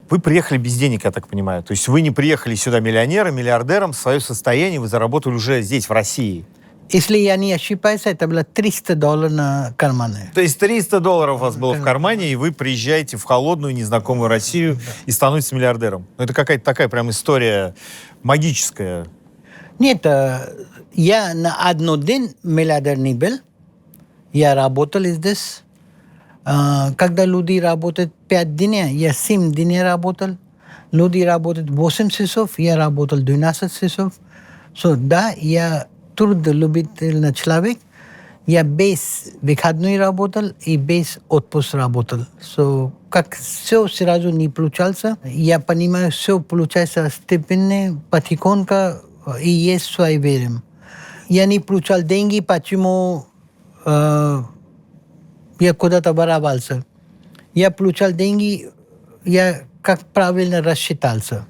Вы приехали без денег, я так понимаю. То есть вы не приехали сюда миллионером, миллиардером, свое состояние вы заработали уже здесь, в России. Если я не ошибаюсь, это было $300 на карманы. То есть $300 у вас было в кармане, и вы приезжаете в холодную, незнакомую Россию и становитесь миллиардером. Ну, это какая-то такая прям история магическая. Нет, я на один день миллиардер не был. Я работал здесь. Когда люди работают 5 дней, я 7 дней работал. Люди работают 8 часов, я работал 12 часов. Да, я трудолюбительный человек. Я без выходной работал и без отпуск работал. Как все сразу не получался, я понимаю, все получается постепенно, потихоньку, и есть свое время. Я не получал деньги, почему я куда-то воровался. Я получал деньги, я как правильно рассчитался.